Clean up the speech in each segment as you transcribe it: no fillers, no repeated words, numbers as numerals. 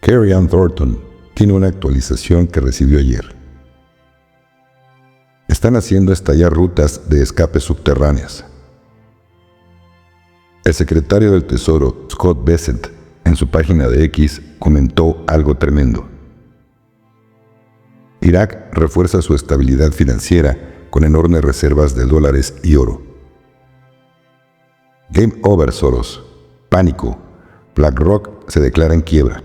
Carrie Ann Thornton tiene una actualización que recibió ayer. Están haciendo estallar rutas de escape subterráneas. El secretario del Tesoro, Scott Bessent, en su página de X, comentó algo tremendo. Irak refuerza su estabilidad financiera con enormes reservas de dólares y oro. Game over, Soros. Pánico. BlackRock se declara en quiebra.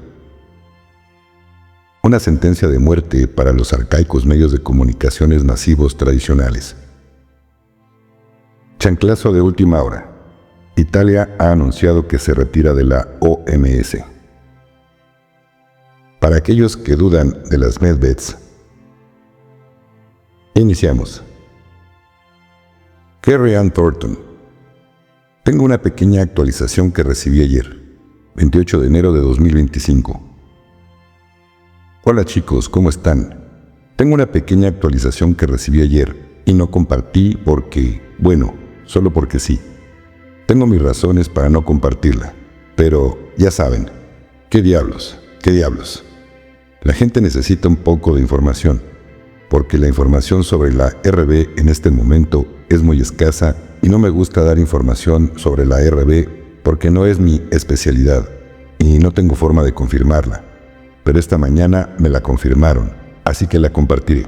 Una sentencia de muerte para los arcaicos medios de comunicaciones masivos tradicionales. Chanclazo de última hora. Italia ha anunciado que se retira de la OMS. Para aquellos que dudan de las medbeds, iniciamos. Carrie Ann Thornton. Tengo una pequeña actualización que recibí ayer, 28 de enero de 2025. Hola chicos, ¿cómo están? Tengo una pequeña actualización que recibí ayer y no compartí porque, bueno, solo porque sí. Tengo mis razones para no compartirla, pero ya saben, ¿qué diablos? La gente necesita un poco de información, porque la información sobre la RB en este momento es muy escasa y no me gusta dar información sobre la RB porque no es mi especialidad y no tengo forma de confirmarla. Pero esta mañana me la confirmaron, así que la compartiré.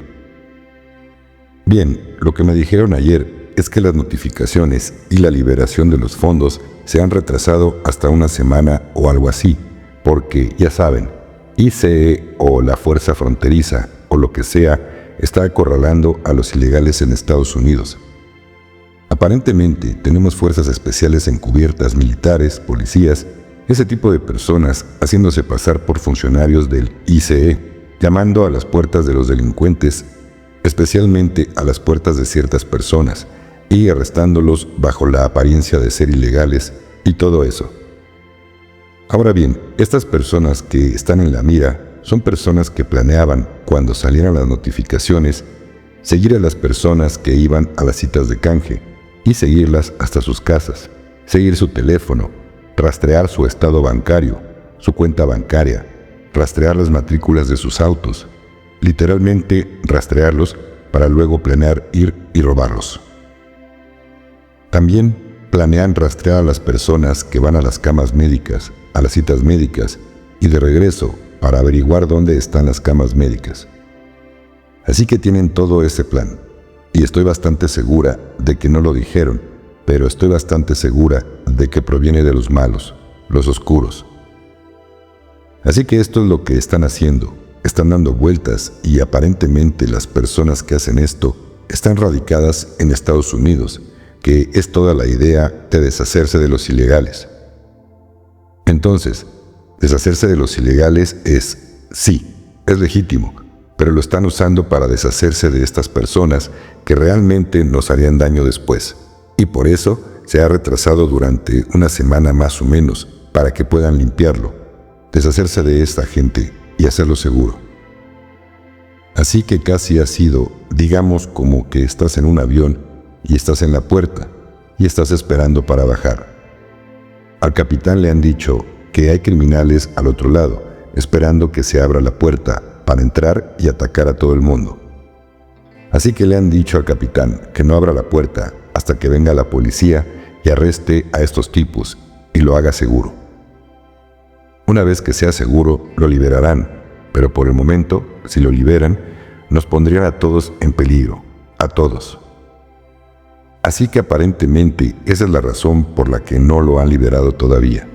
Bien, lo que me dijeron ayer es que las notificaciones y la liberación de los fondos se han retrasado hasta una semana o algo así, porque, ya saben, ICE o la Fuerza Fronteriza o lo que sea está acorralando a los ilegales en Estados Unidos. Aparentemente tenemos fuerzas especiales encubiertas, militares, policías, ese tipo de personas haciéndose pasar por funcionarios del ICE, llamando a las puertas de los delincuentes, especialmente a las puertas de ciertas personas, y arrestándolos bajo la apariencia de ser ilegales y todo eso. Ahora bien, estas personas que están en la mira son personas que planeaban, cuando salieran las notificaciones, seguir a las personas que iban a las citas de canje y seguirlas hasta sus casas, seguir su teléfono, rastrear su estado bancario, su cuenta bancaria, rastrear las matrículas de sus autos, literalmente rastrearlos para luego planear ir y robarlos. También planean rastrear a las personas que van a las camas médicas, a las citas médicas y de regreso para averiguar dónde están las camas médicas. Así que tienen todo ese plan, y estoy bastante segura de que no lo dijeron, pero estoy bastante segura de que proviene de los malos, los oscuros. Así que esto es lo que están haciendo, están dando vueltas y aparentemente las personas que hacen esto están radicadas en Estados Unidos, que es toda la idea de deshacerse de los ilegales. Entonces, deshacerse de los ilegales sí, es legítimo, pero lo están usando para deshacerse de estas personas que realmente nos harían daño después. Y por eso se ha retrasado durante una semana más o menos para que puedan limpiarlo, deshacerse de esta gente y hacerlo seguro. Así que casi ha sido, digamos, como que estás en un avión y estás en la puerta y estás esperando para bajar. Al capitán le han dicho que hay criminales al otro lado, esperando que se abra la puerta para entrar y atacar a todo el mundo. Así que le han dicho al capitán que no abra la puerta hasta que venga la policía y arreste a estos tipos y lo haga seguro. Una vez que sea seguro, lo liberarán, pero por el momento, si lo liberan, nos pondrían a todos en peligro, a todos. Así que aparentemente esa es la razón por la que no lo han liberado todavía,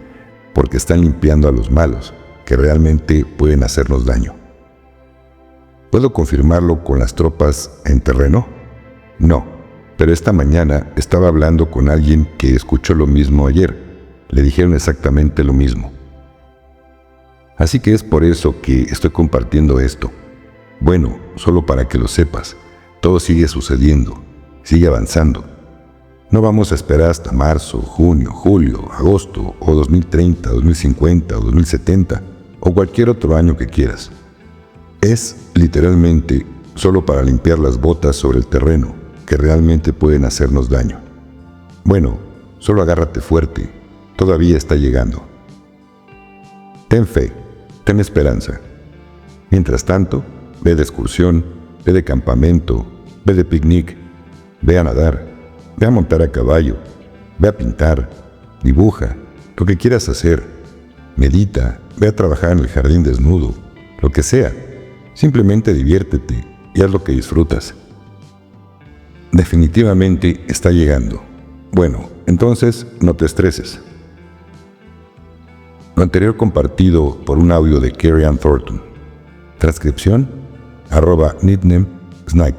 porque están limpiando a los malos, que realmente pueden hacernos daño. ¿Puedo confirmarlo con las tropas en terreno? No. Pero esta mañana estaba hablando con alguien que escuchó lo mismo ayer. Le dijeron exactamente lo mismo. Así que es por eso que estoy compartiendo esto. Bueno, solo para que lo sepas, todo sigue sucediendo, sigue avanzando. No vamos a esperar hasta marzo, junio, julio, agosto, o 2030, 2050, o 2070, o cualquier otro año que quieras. Es, literalmente, solo para limpiar las botas sobre el terreno, que realmente pueden hacernos daño. Bueno, solo agárrate fuerte, todavía está llegando. Ten fe, ten esperanza. Mientras tanto, ve de excursión, ve de campamento, ve de picnic, ve a nadar, ve a montar a caballo, ve a pintar, dibuja, lo que quieras hacer, medita, ve a trabajar en el jardín desnudo, lo que sea. Simplemente diviértete y haz lo que disfrutas. Definitivamente está llegando. Bueno, entonces no te estreses. Lo anterior compartido por un audio de Carrie Ann Thornton. Transcripción, @nickname_snipe.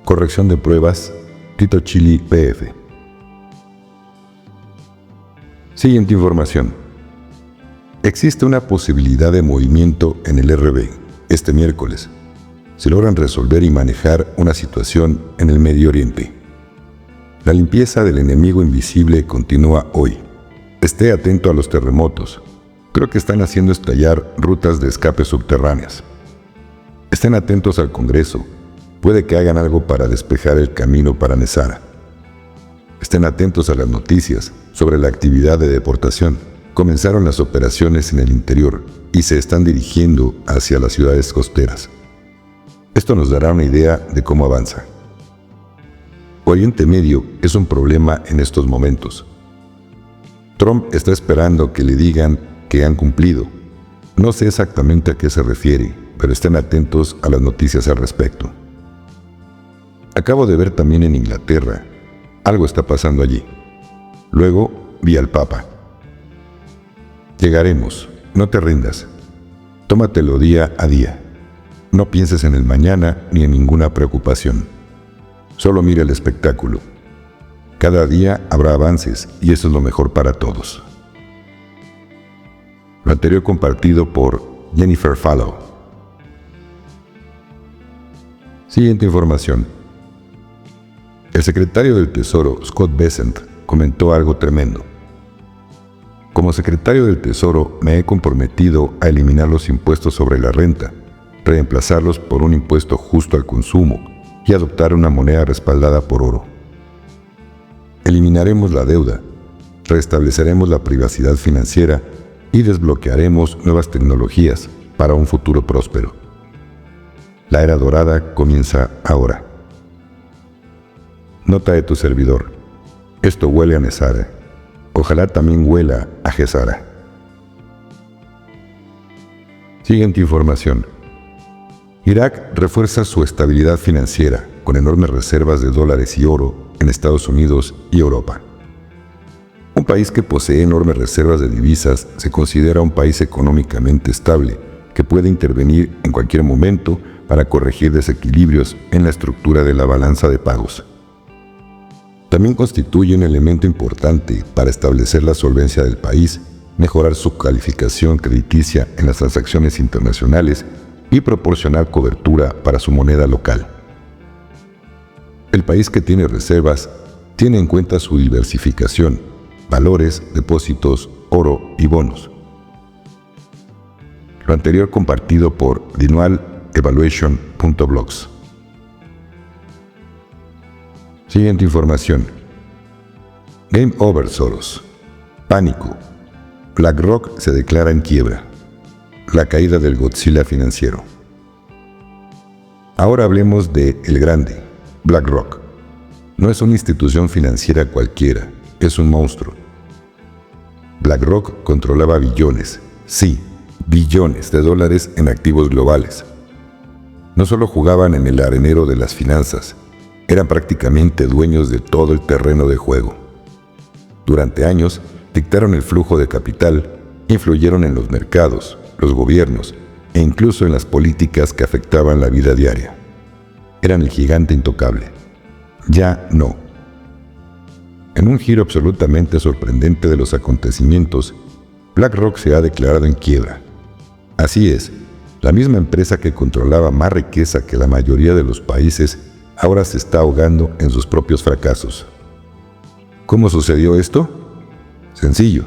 Corrección de pruebas, Tito Chili PF. Siguiente información. Existe una posibilidad de movimiento en el RB este miércoles, si logran resolver y manejar una situación en el Medio Oriente. La limpieza del enemigo invisible continúa hoy. Esté atento a los terremotos. Creo que están haciendo estallar rutas de escape subterráneas. Estén atentos al Congreso. Puede que hagan algo para despejar el camino para Nezara. Estén atentos a las noticias sobre la actividad de deportación. Comenzaron las operaciones en el interior y se están dirigiendo hacia las ciudades costeras. Esto nos dará una idea de cómo avanza. Oriente Medio es un problema en estos momentos. Trump está esperando que le digan que han cumplido. No sé exactamente a qué se refiere, pero estén atentos a las noticias al respecto. Acabo de ver también en Inglaterra. Algo está pasando allí. Luego vi al Papa. Llegaremos. No te rindas. Tómatelo día a día. No pienses en el mañana ni en ninguna preocupación. Solo mira el espectáculo. Cada día habrá avances y eso es lo mejor para todos. Lo anterior compartido por Jennifer Fallow. Siguiente información. El secretario del Tesoro, Scott Bessent, comentó algo tremendo. Como secretario del Tesoro me he comprometido a eliminar los impuestos sobre la renta, reemplazarlos por un impuesto justo al consumo y adoptar una moneda respaldada por oro. Eliminaremos la deuda, restableceremos la privacidad financiera y desbloquearemos nuevas tecnologías para un futuro próspero. La era dorada comienza ahora. Nota de tu servidor. Esto huele a Nezara. Ojalá también huela a Gezara. Siguiente información. Irak refuerza su estabilidad financiera con enormes reservas de dólares y oro en Estados Unidos y Europa. Un país que posee enormes reservas de divisas se considera un país económicamente estable que puede intervenir en cualquier momento para corregir desequilibrios en la estructura de la balanza de pagos. También constituye un elemento importante para establecer la solvencia del país, mejorar su calificación crediticia en las transacciones internacionales y proporcionar cobertura para su moneda local. El país que tiene reservas tiene en cuenta su diversificación, valores, depósitos, oro y bonos. Lo anterior compartido por dinualevaluation.blogs. Siguiente información. Game over, Soros. Pánico. BlackRock se declara en quiebra. La caída del Godzilla financiero. Ahora hablemos de El Grande, BlackRock. No es una institución financiera cualquiera, es un monstruo. BlackRock controlaba billones, sí, billones de dólares en activos globales. No solo jugaban en el arenero de las finanzas, eran prácticamente dueños de todo el terreno de juego. Durante años, dictaron el flujo de capital, influyeron en los mercados, los gobiernos e incluso en las políticas que afectaban la vida diaria. Eran el gigante intocable. Ya no. En un giro absolutamente sorprendente de los acontecimientos, BlackRock se ha declarado en quiebra. Así es, la misma empresa que controlaba más riqueza que la mayoría de los países ahora se está ahogando en sus propios fracasos. ¿Cómo sucedió esto? Sencillo.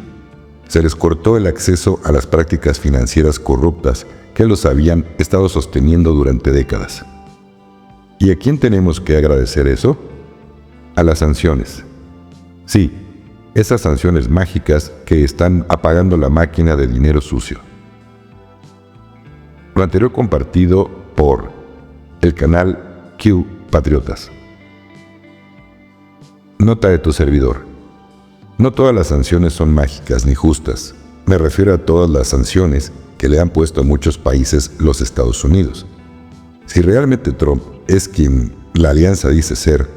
Se les cortó el acceso a las prácticas financieras corruptas que los habían estado sosteniendo durante décadas. ¿Y a quién tenemos que agradecer eso? A las sanciones. Sí, esas sanciones mágicas que están apagando la máquina de dinero sucio. Lo anterior compartido por el canal Q Patriotas. Nota de tu servidor. No todas las sanciones son mágicas ni justas. Me refiero a todas las sanciones que le han puesto a muchos países los Estados Unidos. Si realmente Trump es quien la alianza dice ser,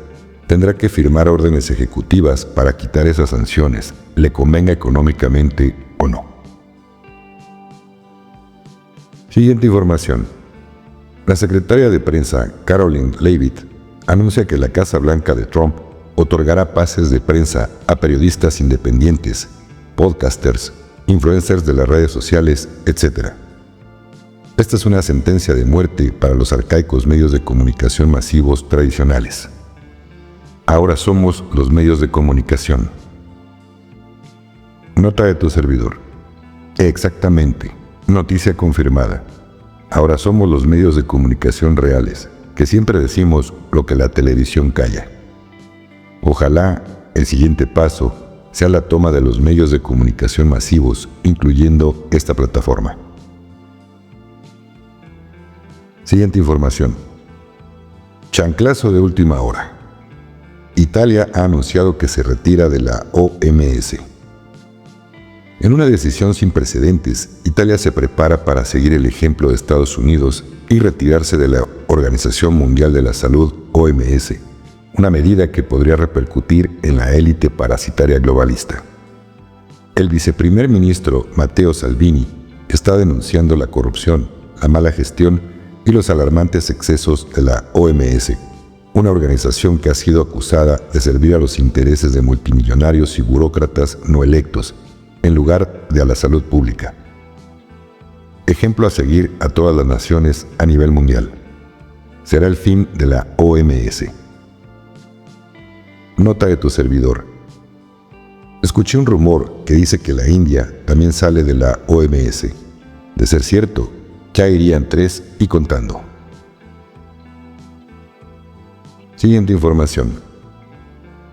tendrá que firmar órdenes ejecutivas para quitar esas sanciones, le convenga económicamente o no. Siguiente información. La secretaria de prensa Karoline Leavitt anuncia que la Casa Blanca de Trump otorgará pases de prensa a periodistas independientes, podcasters, influencers de las redes sociales, etc. Esta es una sentencia de muerte para los arcaicos medios de comunicación masivos tradicionales. Ahora somos los medios de comunicación. Nota de tu servidor. Exactamente. Noticia confirmada. Ahora somos los medios de comunicación reales, que siempre decimos lo que la televisión calla. Ojalá el siguiente paso sea la toma de los medios de comunicación masivos, incluyendo esta plataforma. Siguiente información. Chanclazo de última hora. Italia ha anunciado que se retira de la OMS. En una decisión sin precedentes, Italia se prepara para seguir el ejemplo de Estados Unidos y retirarse de la Organización Mundial de la Salud, OMS, una medida que podría repercutir en la élite parasitaria globalista. El viceprimer ministro Matteo Salvini está denunciando la corrupción, la mala gestión y los alarmantes excesos de la OMS, una organización que ha sido acusada de servir a los intereses de multimillonarios y burócratas no electos, en lugar de a la salud pública. Ejemplo a seguir a todas las naciones a nivel mundial. Será el fin de la OMS. Nota de tu servidor. Escuché un rumor que dice que la India también sale de la OMS. De ser cierto, ya irían 3 y contando. Siguiente información.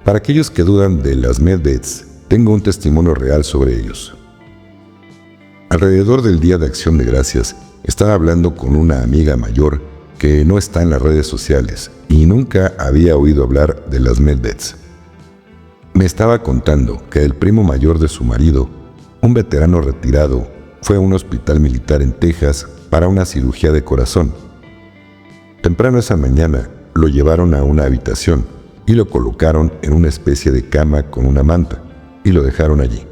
Para aquellos que dudan de las medbeds, tengo un testimonio real sobre ellos. Alrededor del Día de Acción de Gracias, estaba hablando con una amiga mayor que no está en las redes sociales y nunca había oído hablar de las medbeds. Me estaba contando que el primo mayor de su marido, un veterano retirado, fue a un hospital militar en Texas para una cirugía de corazón. Temprano esa mañana lo llevaron a una habitación y lo colocaron en una especie de cama con una manta y lo dejaron allí.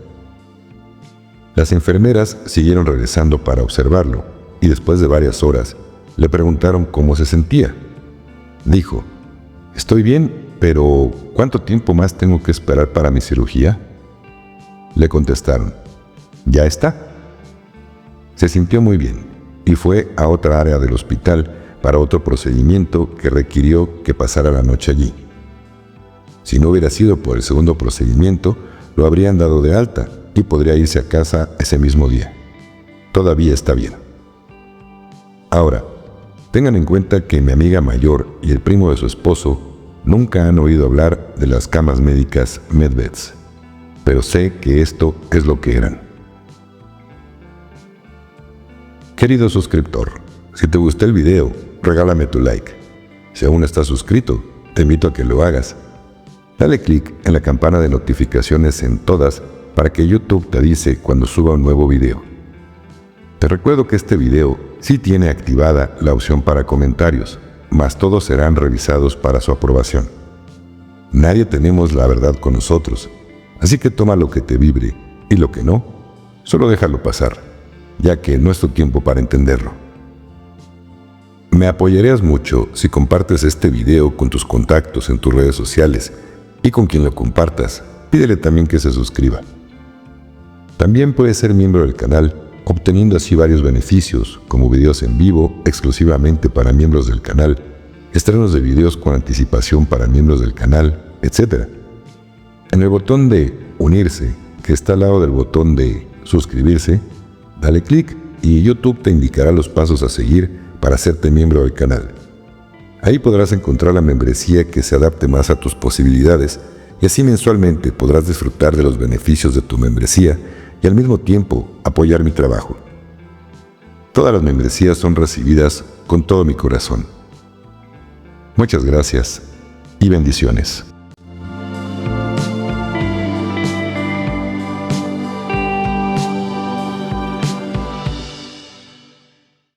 Las enfermeras siguieron regresando para observarlo y después de varias horas le preguntaron cómo se sentía. Dijo: «Estoy bien, pero ¿cuánto tiempo más tengo que esperar para mi cirugía?». Le contestaron: «Ya está». Se sintió muy bien y fue a otra área del hospital para otro procedimiento que requirió que pasara la noche allí. Si no hubiera sido por el segundo procedimiento, lo habrían dado de alta y podría irse a casa ese mismo día. Todavía está bien. Ahora, tengan en cuenta que mi amiga mayor y el primo de su esposo nunca han oído hablar de las camas médicas medbeds, pero sé que esto es lo que eran. Querido suscriptor, si te gustó el video, regálame tu like. Si aún no estás suscrito, te invito a que lo hagas. Dale clic en la campana de notificaciones en todas para que YouTube te avise cuando suba un nuevo video. Te recuerdo que este video sí tiene activada la opción para comentarios, mas todos serán revisados para su aprobación. Nadie tenemos la verdad con nosotros, así que toma lo que te vibre y lo que no, solo déjalo pasar, ya que no es tu tiempo para entenderlo. Me apoyarías mucho si compartes este video con tus contactos en tus redes sociales y con quien lo compartas, pídele también que se suscriba. También puedes ser miembro del canal, obteniendo así varios beneficios, como videos en vivo exclusivamente para miembros del canal, estrenos de videos con anticipación para miembros del canal, etc. En el botón de unirse, que está al lado del botón de suscribirse, dale clic y YouTube te indicará los pasos a seguir para hacerte miembro del canal. Ahí podrás encontrar la membresía que se adapte más a tus posibilidades y así mensualmente podrás disfrutar de los beneficios de tu membresía y al mismo tiempo apoyar mi trabajo. Todas las membresías son recibidas con todo mi corazón. Muchas gracias y bendiciones.